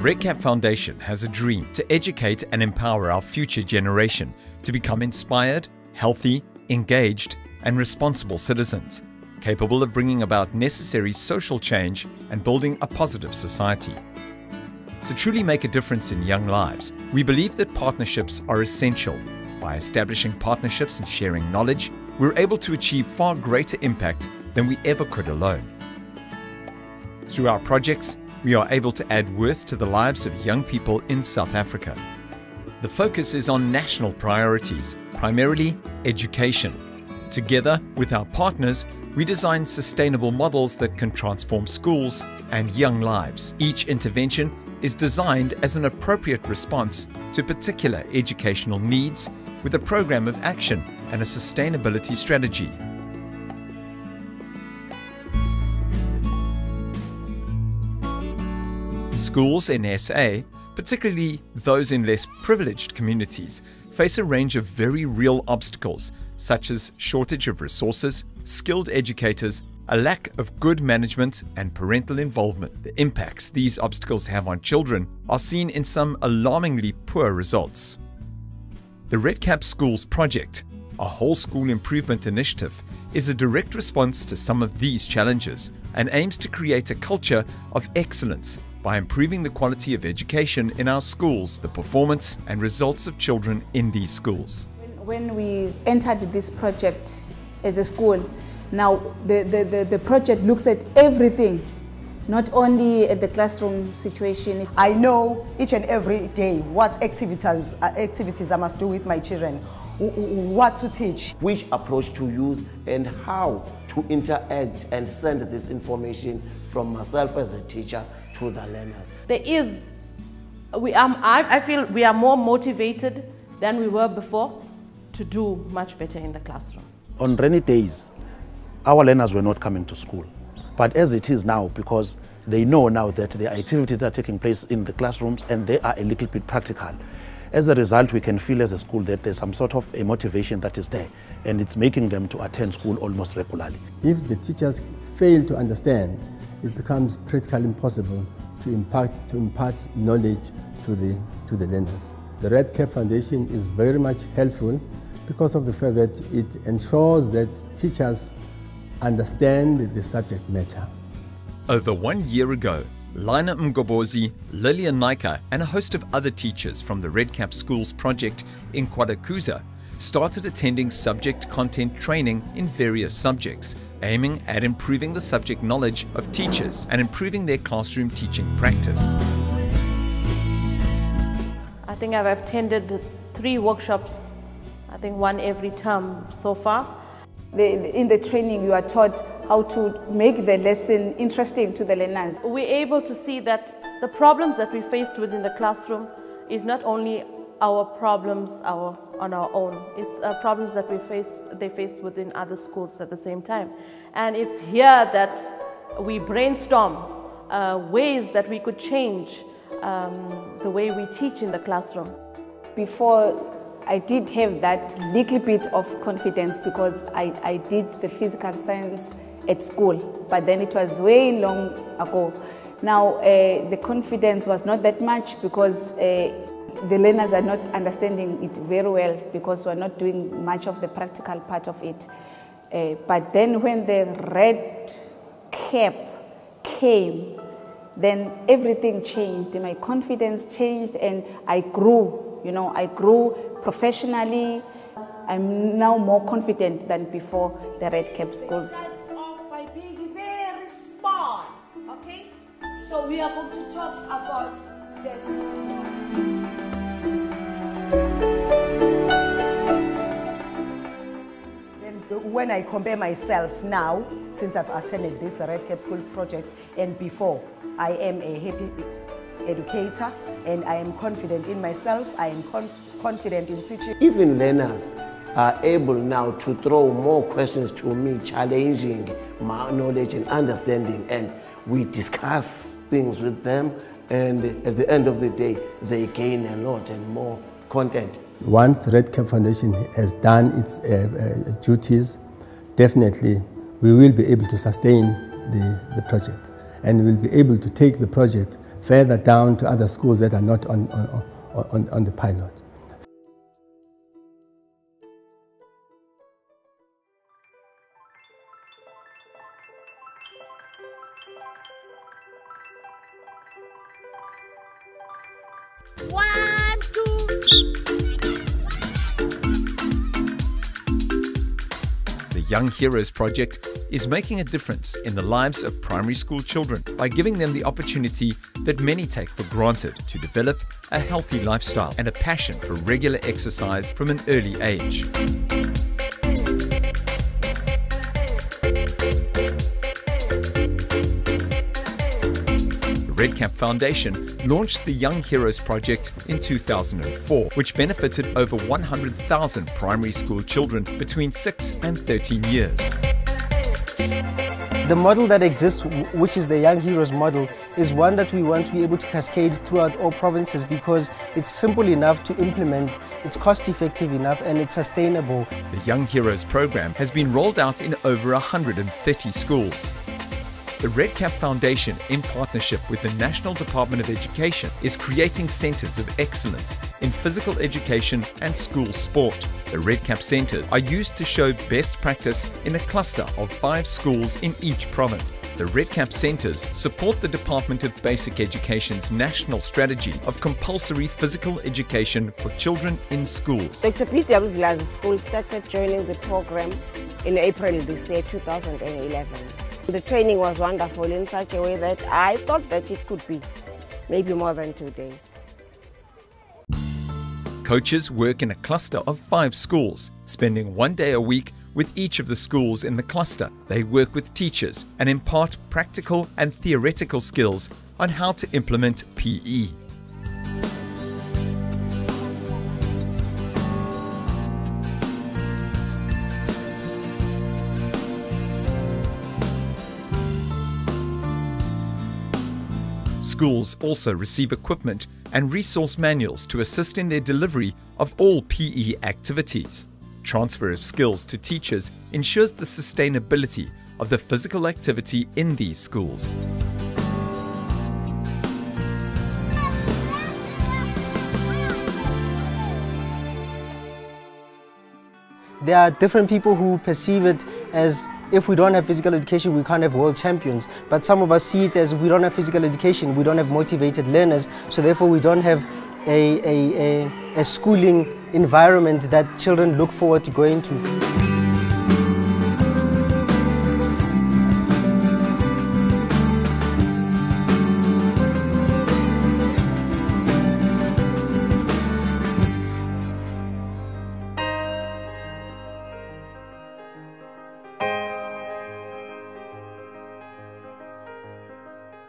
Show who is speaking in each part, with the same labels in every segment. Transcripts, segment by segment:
Speaker 1: RedCap Foundation has a dream to educate and empower our future generation to become inspired, healthy, engaged, and responsible citizens, capable of bringing about necessary social change and building a positive society. To truly make a difference in young lives, we believe that partnerships are essential. By establishing partnerships and sharing knowledge, we're able to achieve far greater impact than we ever could alone. Through our projects, we are able to add worth to the lives of young people in South Africa. The focus is on national priorities, primarily education. Together with our partners, we design sustainable models that can transform schools and young lives. Each intervention is designed as an appropriate response to particular educational needs with a program of action and a sustainability strategy. Schools in SA, particularly those in less privileged communities, face a range of very real obstacles, such as shortage of resources, skilled educators, a lack of good management and parental involvement. The impacts these obstacles have on children are seen in some alarmingly poor results. The RedCap Schools project, a whole school improvement initiative, is a direct response to some of these challenges and aims to create a culture of excellence by improving the quality of education in our schools, the performance and results of children in these schools.
Speaker 2: When we entered this project as a school, now the project looks at everything, not only at the classroom situation.
Speaker 3: I know each and every day what activities I must do with my children, what to teach,
Speaker 4: which approach to use, and how to interact and send this information from myself as a teacher to the learners.
Speaker 5: I feel we are more motivated than we were before to do much better in the classroom.
Speaker 6: On rainy days, our learners were not coming to school. But as it is now, because they know now that the activities are taking place in the classrooms and they are a little bit practical, as a result, we can feel as a school that there's some sort of a motivation that is there, and it's making them to attend school almost regularly.
Speaker 7: If the teachers fail to understand, it becomes practically impossible to impart knowledge to the learners. The RedCap Foundation is very much helpful because of the fact that it ensures that teachers understand the subject matter.
Speaker 1: Over 1 year ago, Lina Mgobozi, Lillian Naika, and a host of other teachers from the RedCap Schools project in Kwadakuza started attending subject content training in various subjects, aiming at improving the subject knowledge of teachers and improving their classroom teaching practice.
Speaker 5: I think I've attended 3 workshops, I think 1 every term so far.
Speaker 2: In the training, you are taught how to make the lesson interesting to the learners.
Speaker 5: We're able to see that the problems that we faced within the classroom is not only our problems on our own. It's problems that they faced within other schools at the same time. And it's here that we brainstorm ways that we could change the way we teach in the classroom.
Speaker 2: Before, I did have that little bit of confidence because I did the physical science at school, but then it was way long ago. Now the confidence was not that much because the learners are not understanding it very well because we're not doing much of the practical part of it. But then when the RedCap came, then everything changed. My confidence changed and I grew. I grew professionally. I'm now more confident than before the RedCap Schools.
Speaker 8: By being very smart, okay? So we are going to talk about this.
Speaker 3: When I compare myself now, since I've attended this RedCap School projects and before, I am a happy educator and I am confident in myself, I am confident in teaching.
Speaker 4: Even learners are able now to throw more questions to me, challenging my knowledge and understanding, and we discuss things with them, and at the end of the day, they gain a lot and more content.
Speaker 7: Once RedCap Foundation has done its duties, definitely we will be able to sustain the project, and we will be able to take the project further down to other schools that are not on the pilot.
Speaker 8: One, two.
Speaker 1: The Young Heroes Project is making a difference in the lives of primary school children by giving them the opportunity that many take for granted to develop a healthy lifestyle and a passion for regular exercise from an early age. The RedCap Foundation launched the Young Heroes Project in 2004, which benefited over 100,000 primary school children between 6 and 13 years.
Speaker 9: The model that exists, which is the Young Heroes model, is one that we want to be able to cascade throughout all provinces because it's simple enough to implement, it's cost effective enough, and it's sustainable.
Speaker 1: The Young Heroes program has been rolled out in over 130 schools. The RedCap Foundation, in partnership with the National Department of Education, is creating centres of excellence in physical education and school sport. The RedCap centres are used to show best practice in a cluster of 5 schools in each province. The RedCap centres support the Department of Basic Education's national strategy of compulsory physical education for children in schools.
Speaker 10: Dr. P.W. Villa's school started joining the program in April this year, 2011. The training was wonderful in such a way that I thought that it could be maybe more than 2 days.
Speaker 1: Coaches work in a cluster of 5 schools, spending 1 day a week with each of the schools in the cluster. They work with teachers and impart practical and theoretical skills on how to implement PE. Schools also receive equipment and resource manuals to assist in their delivery of all PE activities. Transfer of skills to teachers ensures the sustainability of the physical activity in these schools.
Speaker 9: There are different people who perceive it as if we don't have physical education, we can't have world champions. But some of us see it as if we don't have physical education, we don't have motivated learners, so therefore we don't have a schooling environment that children look forward to going to.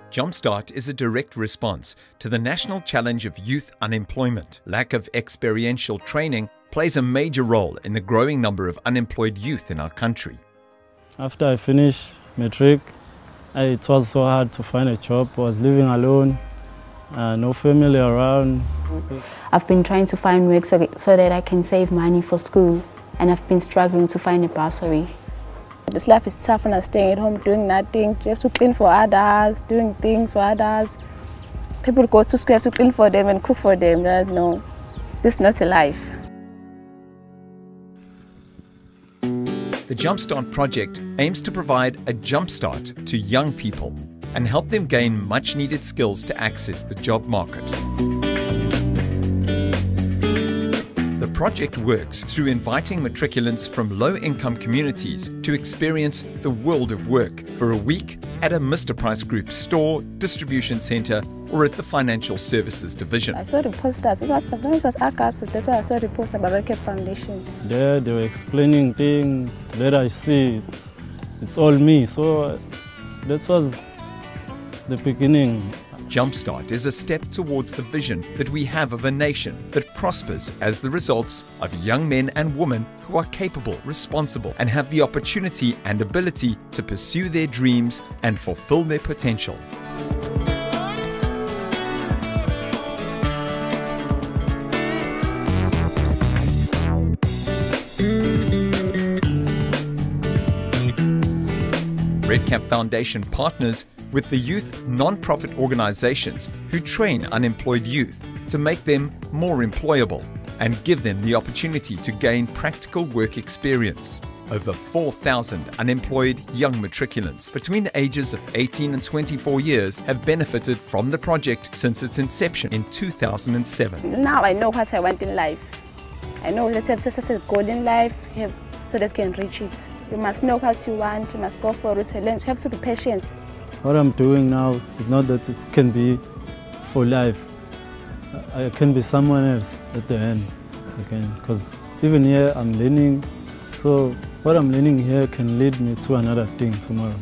Speaker 1: Jumpstart is a direct response to the national challenge of youth unemployment. Lack of experiential training plays a major role in the growing number of unemployed youth in our country.
Speaker 11: After I finished matric, it was so hard to find a job. I was living alone, no family around.
Speaker 2: I've been trying to find work so that I can save money for school, and I've been struggling to find a bursary.
Speaker 12: This life is tough and I'm staying at home doing nothing, just to clean for others, doing things for others. People go to school to clean for them and cook for them. No, this is not a life.
Speaker 1: The Jumpstart project aims to provide a jumpstart to young people and help them gain much needed skills to access the job market. The project works through inviting matriculants from low-income communities to experience the world of work for a week at a Mr. Price Group store, distribution centre or at the Financial Services Division.
Speaker 12: I saw the posters. It was August, so that's why I saw the poster about RedCap Foundation.
Speaker 11: There they were explaining things. There I see it's all me. So that was the beginning.
Speaker 1: Jumpstart is a step towards the vision that we have of a nation that prospers as the results of young men and women who are capable, responsible, and have the opportunity and ability to pursue their dreams and fulfill their potential. RedCap Foundation partners with the youth non-profit organizations who train unemployed youth to make them more employable and give them the opportunity to gain practical work experience. Over 4,000 unemployed young matriculants between the ages of 18 and 24 years have benefited from the project since its inception in 2007.
Speaker 12: Now I know what I want in life. I know that you have such a goal in life, so that you can reach it. You must know what you want, you must go for it, you have to be patient.
Speaker 11: What I'm doing now is not that it can be for life. I can be someone else at the end, because even here I'm learning, so what I'm learning here can lead me to another thing tomorrow.